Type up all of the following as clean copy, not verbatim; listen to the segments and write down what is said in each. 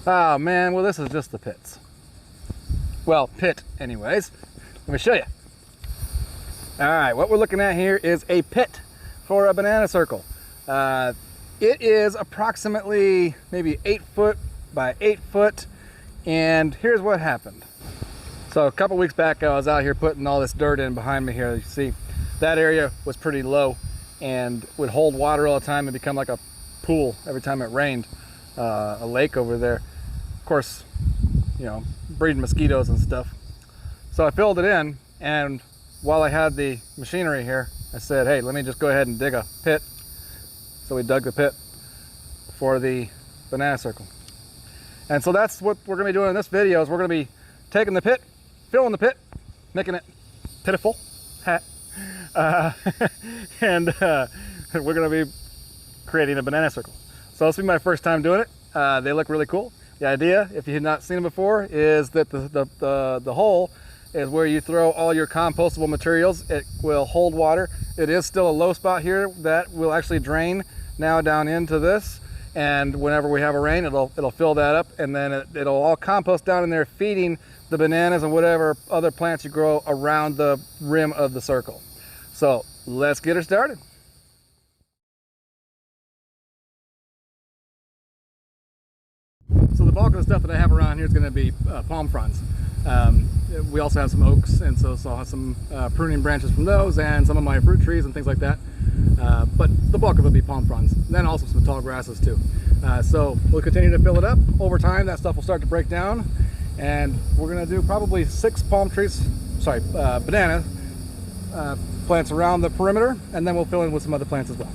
Oh man, well this is just the pits. Well, pit anyways. Let me show you. All right, what we're looking at here is a pit for a banana circle. It is approximately maybe 8 foot by 8 foot, and here's what happened. So a couple weeks back, I was out here putting all this dirt in behind me here. You see, that area was pretty low and would hold water all the time and become like a pool every time it rained, a lake over there. Of course, you know, breeding mosquitoes and stuff. So I filled it in, and while I had the machinery here, I said, hey, let me just go ahead and dig a pit. So we dug the pit for the banana circle. And so that's what we're gonna be doing in this video, is we're gonna be taking the pit, filling the pit, making it pitiful, and we're gonna be creating a banana circle. So this will be my first time doing it. They look really cool. The idea, if you have not seen them before, is that the hole is where you throw all your compostable materials. It will hold water. It is still a low spot here that will actually drain now down into this, and whenever we have a rain, it'll fill that up, and then it'll all compost down in there, feeding the bananas and whatever other plants you grow around the rim of the circle. So let's get her started. So the bulk of the stuff that I have around here is going to be palm fronds. We also have some oaks, and so I'll have some pruning branches from those and some of my fruit trees and things like that. But the bulk of it will be palm fronds, and then also some tall grasses too. So we'll continue to fill it up. Over time, that stuff will start to break down, and we're going to do probably 6 banana plants around the perimeter, and then we'll fill in with some other plants as well.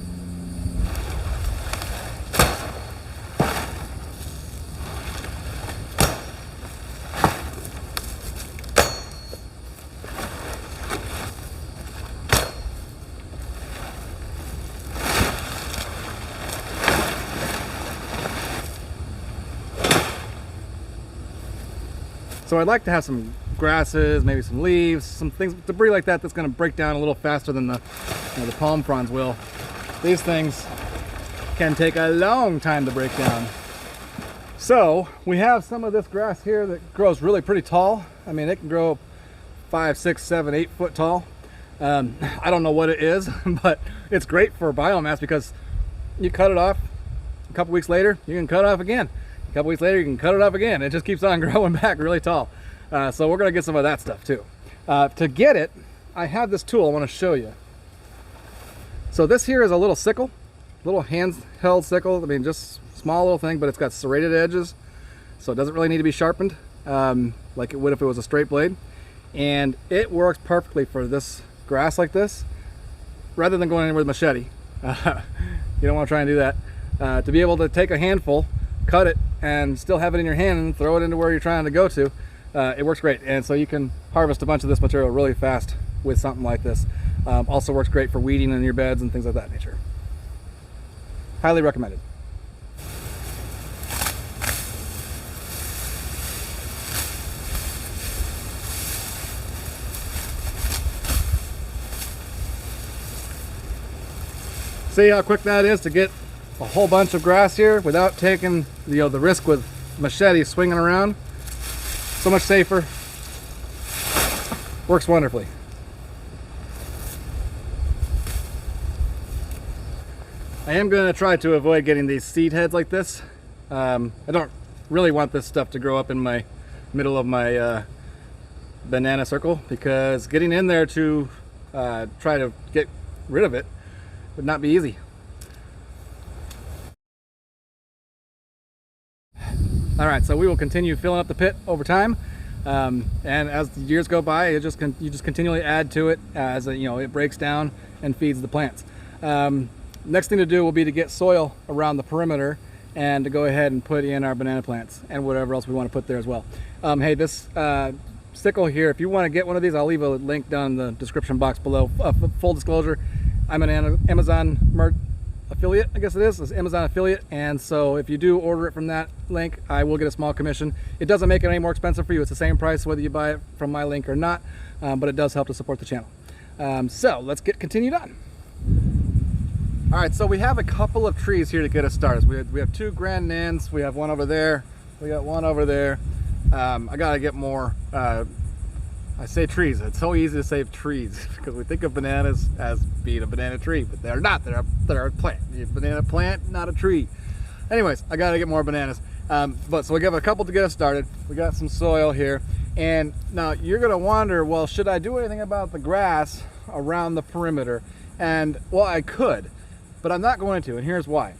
So I'd like to have some grasses, maybe some leaves, some things, debris like that that's going to break down a little faster than the palm fronds will. These things can take a long time to break down. So we have some of this grass here that grows really pretty tall. I mean, it can grow 5, 6, 7, 8 foot tall. I don't know what it is, but it's great for biomass because you cut it off, a couple weeks later, you can cut it off again. A couple weeks later, you can cut it up again. It just keeps on growing back really tall. So we're gonna get some of that stuff too. To get it, I have this tool I wanna show you. So this here is a little sickle, little handheld sickle. I mean, just small little thing, but it's got serrated edges. So it doesn't really need to be sharpened like it would if it was a straight blade. And it works perfectly for this grass like this, rather than going in with a machete. You don't wanna try and do that. To be able to take a handful, cut it, and still have it in your hand and throw it into where you're trying to go to, it works great. And so you can harvest a bunch of this material really fast with something like this. Also works great for weeding in your beds and things of that nature. Highly recommended. See how quick that is to get a whole bunch of grass here without taking the risk with machete swinging around. So much safer. Works wonderfully. I am going to try to avoid getting these seed heads like this. I don't really want this stuff to grow up in my middle of my banana circle, because getting in there to try to get rid of it would not be easy. All right, so we will continue filling up the pit over time, and as the years go by, you just continually add to it as it breaks down and feeds the plants. Next thing to do will be to get soil around the perimeter and to go ahead and put in our banana plants and whatever else we want to put there as well. Hey, this sickle here, if you want to get one of these, I'll leave a link down in the description box below. Full disclosure, I'm an Amazon affiliate, I guess it is. It's Amazon affiliate, and so if you do order it from that link, I will get a small commission. It doesn't make it any more expensive for you. It's the same price whether you buy it from my link or not, but it does help to support the channel. So let's get continued on. All right, so we have a couple of trees here to get us started. We have 2 grand Nains. We have one over there, We got one over there. I gotta get more. I say trees. It's so easy to say trees because we think of bananas as being a banana tree, but they're not. They're a plant. A banana plant, not a tree. Anyways, I gotta get more bananas. So we got a couple to get us started. We got some soil here, and now you're gonna wonder, well, should I do anything about the grass around the perimeter? And well, I could, but I'm not going to, and here's why.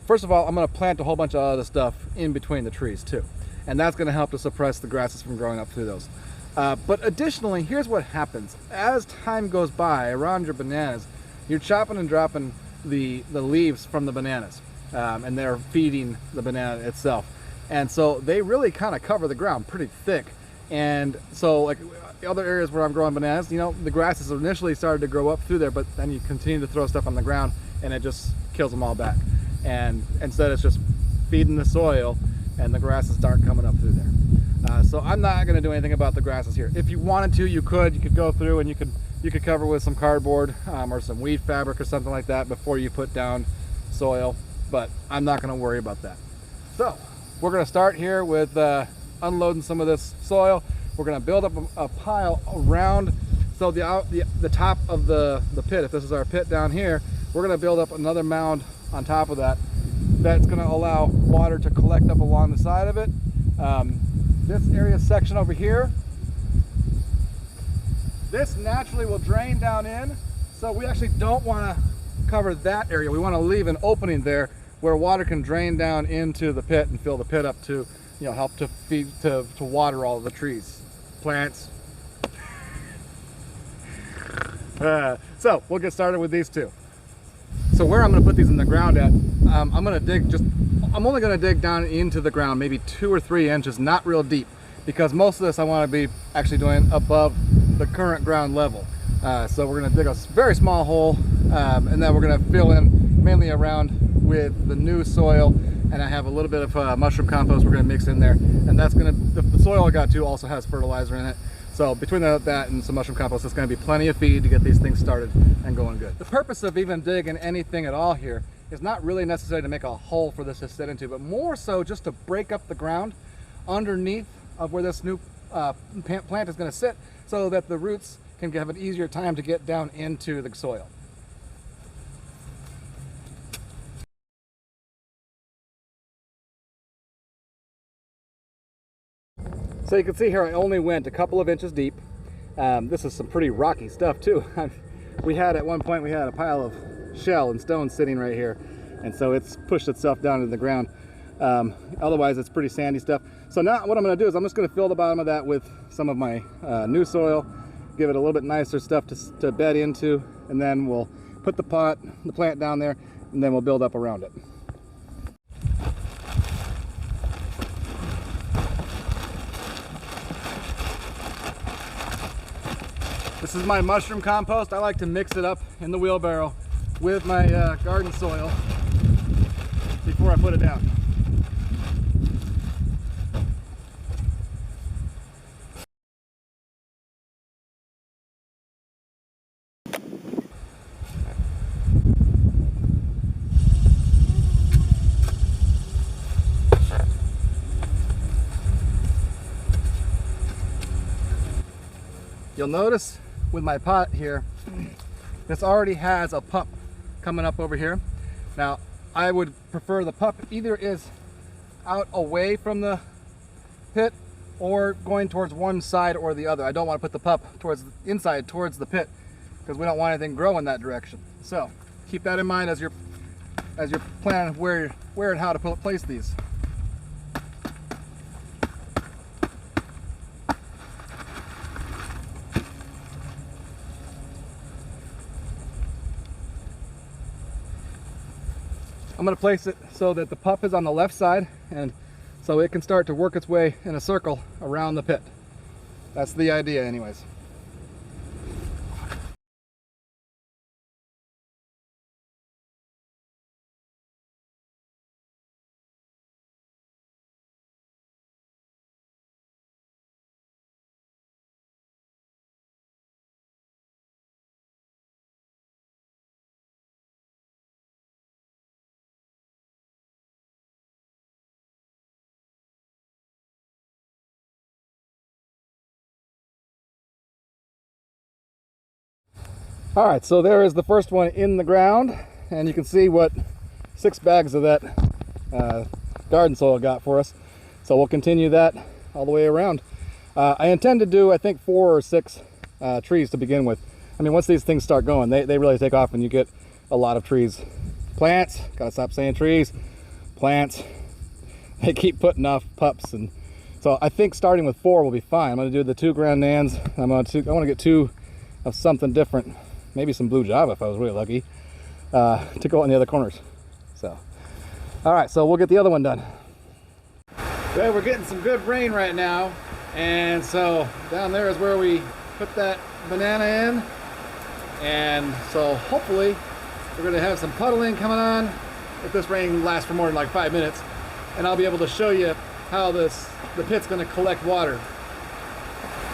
First of all, I'm gonna plant a whole bunch of other stuff in between the trees too, and that's gonna help to suppress the grasses from growing up through those. But additionally, here's what happens. As time goes by around your bananas, you're chopping and dropping the leaves from the bananas, and they're feeding the banana itself. And so they really kind of cover the ground pretty thick. And so like other areas where I'm growing bananas, you know, the grasses initially started to grow up through there, but then you continue to throw stuff on the ground and it just kills them all back. And instead it's just feeding the soil and the grasses aren't coming up through there. So I'm not going to do anything about the grasses here. If you wanted to, you could go through and you could cover with some cardboard or some weed fabric or something like that before you put down soil, but I'm not going to worry about that. So we're going to start here with unloading some of this soil. We're going to build up a pile around, so the top of the pit, if this is our pit down here, we're going to build up another mound on top of that. That's going to allow water to collect up along the side of it. This area section over here, this naturally will drain down in, so we actually don't want to cover that area. We want to leave an opening there where water can drain down into the pit and fill the pit up to, you know, help to feed to water all of the trees, plants. So we'll get started with these two. So where I'm going to put these in the ground at, I'm only going to dig down into the ground, maybe 2 or 3 inches, not real deep, because most of this I want to be actually doing above the current ground level. So we're going to dig a very small hole, and then we're going to fill in mainly around with the new soil, and I have a little bit of mushroom compost we're going to mix in there, and that's going to, the soil I got too also has fertilizer in it. So between that and some mushroom compost, it's going to be plenty of feed to get these things started and going good. The purpose of even digging anything at all here is not really necessary to make a hole for this to sit into, but more so just to break up the ground underneath of where this new plant is going to sit, so that the roots can have an easier time to get down into the soil. So you can see here I only went a couple of inches deep. This is some pretty rocky stuff too. We had at one point, we had a pile of shell and stone sitting right here, and so it's pushed itself down into the ground. Otherwise it's pretty sandy stuff. So now what I'm going to do is I'm just going to fill the bottom of that with some of my new soil, give it a little bit nicer stuff to bed into, and then we'll put the plant down there, and then we'll build up around it. This is my mushroom compost. I like to mix it up in the wheelbarrow with my garden soil before I put it down. You'll notice with my pot here, this already has a pump coming up over here. Now, I would prefer the pump either is out away from the pit or going towards one side or the other. I don't want to put the pump towards inside towards the pit because we don't want anything to grow in that direction. So keep that in mind as you're planning where and how to place these. I'm going to place it so that the pup is on the left side, and so it can start to work its way in a circle around the pit. That's the idea anyways. All right, so there is the first one in the ground, and you can see what 6 bags of that garden soil got for us. So we'll continue that all the way around. I intend to do, I think, 4 or 6 trees to begin with. I mean, once these things start going, they really take off and you get a lot of trees. Plants, gotta stop saying trees, plants, they keep putting off pups. And so I think starting with 4 will be fine. I'm gonna do the 2 Grand Nans. I want to get 2 of something different, maybe some blue java if I was really lucky, to go in the other corners. So, all right, so we'll get the other one done. Well, we're getting some good rain right now, and so down there is where we put that banana in, and so hopefully we're going to have some puddling coming on if this rain lasts for more than like 5 minutes, and I'll be able to show you how the pit's going to collect water.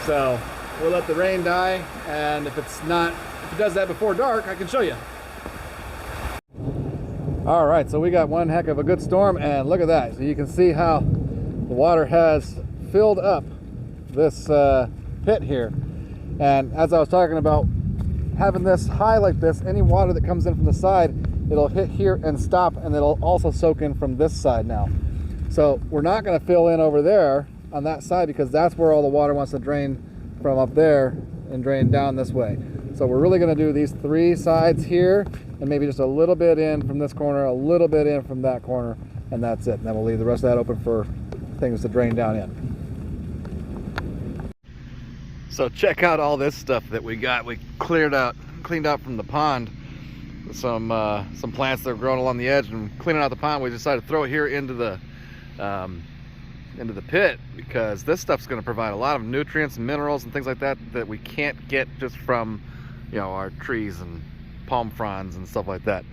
So we'll let the rain die, and if it does that before dark, I can show you. All right, so we got one heck of a good storm, and look at that. So you can see how the water has filled up this pit here. And as I was talking about having this high like this, any water that comes in from the side, it'll hit here and stop, and it'll also soak in from this side now. So we're not going to fill in over there on that side because that's where all the water wants to drain from up there and drain down this way. So we're really going to do these 3 sides here, and maybe just a little bit in from this corner, a little bit in from that corner, and that's it. And then we'll leave the rest of that open for things to drain down in. So check out all this stuff that we got. We cleaned out from the pond. Some plants that are growing along the edge, and cleaning out the pond, we decided to throw it here into the pit because this stuff's going to provide a lot of nutrients and minerals and things like that that we can't get just from, you know, our trees and palm fronds and stuff like that.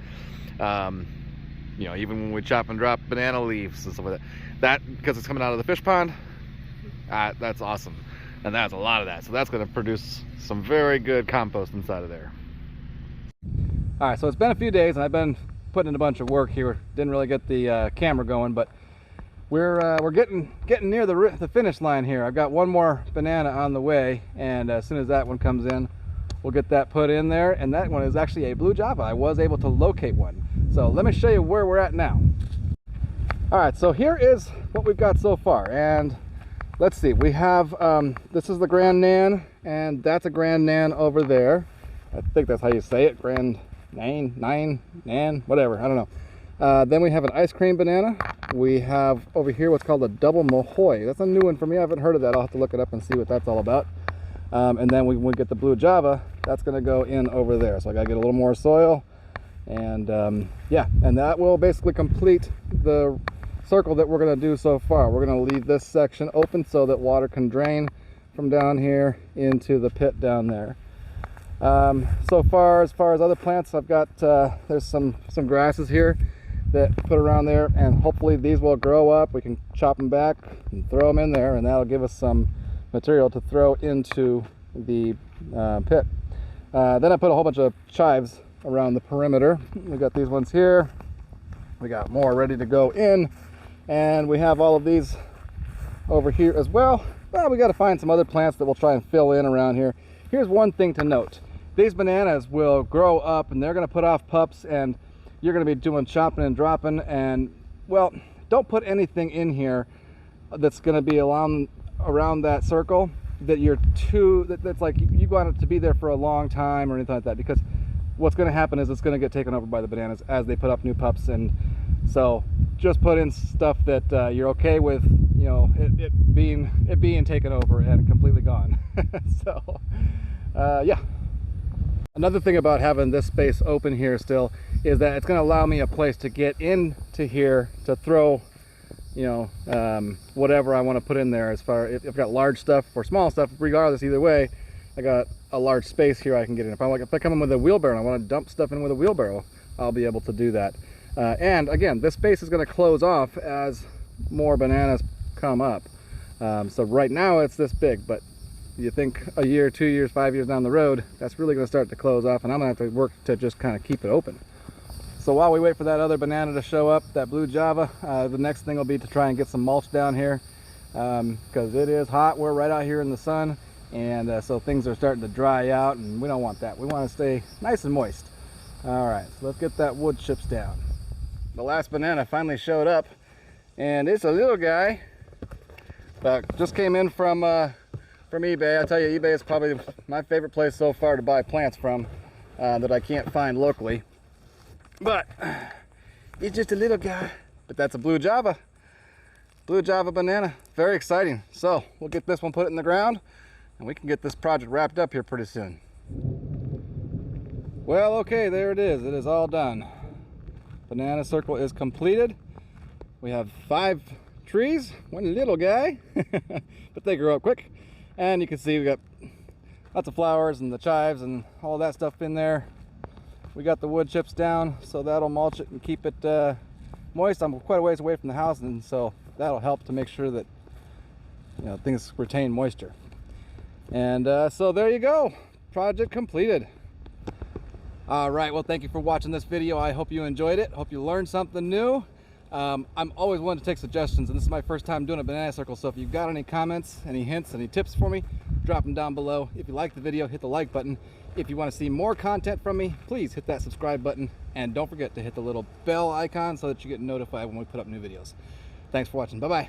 You know, even when we chop and drop banana leaves and stuff like that. That, because it's coming out of the fish pond, that's awesome. And that's a lot of that. So that's going to produce some very good compost inside of there. All right, so it's been a few days, and I've been putting in a bunch of work here. Didn't really get the camera going, but we're getting near the finish line here. I've got one more banana on the way, and as soon as that one comes in, we'll get that put in there. And that one is actually a blue java. I was able to locate one. So let me show you where we're at now. All right, so here is what we've got so far, and let's see. We have this is the Grand Nan, and that's a Grand Nan over there. I think that's how you say it, Grand Nain, Nan, whatever, I don't know. Then we have an ice cream banana. We have over here what's called a double mahoi. That's a new one for me. I haven't heard of that. I'll have to look it up and see what that's all about. And then we get the blue java. That's going to go in over there. So I got to get a little more soil, and yeah, and that will basically complete the circle that we're going to do so far. We're going to leave this section open so that water can drain from down here into the pit down there. So far as other plants, I've got there's some grasses here that put around there, and hopefully these will grow up. We can chop them back and throw them in there, and that'll give us some material to throw into the pit. Then I put a whole bunch of chives around the perimeter. We got these ones here. We got more ready to go in, and we have all of these over here as well. Well, we got to find some other plants that we'll try and fill in around here. Here's one thing to note. These bananas will grow up, and they're going to put off pups, and you're going to be doing chopping and dropping. And well, don't put anything in here that's going to be around that circle that's like you want it to be there for a long time or anything like that, because what's going to happen is it's going to get taken over by the bananas as they put up new pups. And so just put in stuff that you're okay with, you know, it being taken over and completely gone. So yeah. Another thing about having this space open here still is that it's going to allow me a place to get into here to throw, you know, whatever I want to put in there. As far if I've got large stuff or small stuff, regardless, either way, I got a large space here I can get in. If I come in with a wheelbarrow and I want to dump stuff in with a wheelbarrow, I'll be able to do that. And again, this space is going to close off as more bananas come up. So right now it's this big, but you think a year, 2 years, 5 years down the road, that's really going to start to close off, and I'm going to have to work to just kind of keep it open. So while we wait for that other banana to show up, that blue java, the next thing will be to try and get some mulch down here, because it is hot. We're right out here in the sun, and so things are starting to dry out, and we don't want that. We want to stay nice and moist. All right, so let's get that wood chips down. The last banana finally showed up, and it's a little guy. Just came in from eBay. I tell you, eBay is probably my favorite place so far to buy plants from that I can't find locally. But it's just a little guy. But that's a blue Java banana. Very exciting. So we'll get this one, put it in the ground, and we can get this project wrapped up here pretty soon. Well, okay, there it is. It is all done. Banana circle is completed. We have 5 trees, one little guy, but they grow up quick. And you can see we got lots of flowers and the chives and all that stuff in there. We got the wood chips down, so that'll mulch it and keep it moist. I'm quite a ways away from the house, and so that'll help to make sure that, you know, things retain moisture. And so there you go, project completed. All right, well, thank you for watching this video. I hope you enjoyed it. Hope you learned something new. I'm always willing to take suggestions, and this is my first time doing a banana circle, so if you've got any comments, any hints, any tips for me, drop them down below. If you like the video, hit the like button. If you want to see more content from me, please hit that subscribe button, and don't forget to hit the little bell icon so that you get notified when we put up new videos. Thanks for watching. Bye-bye.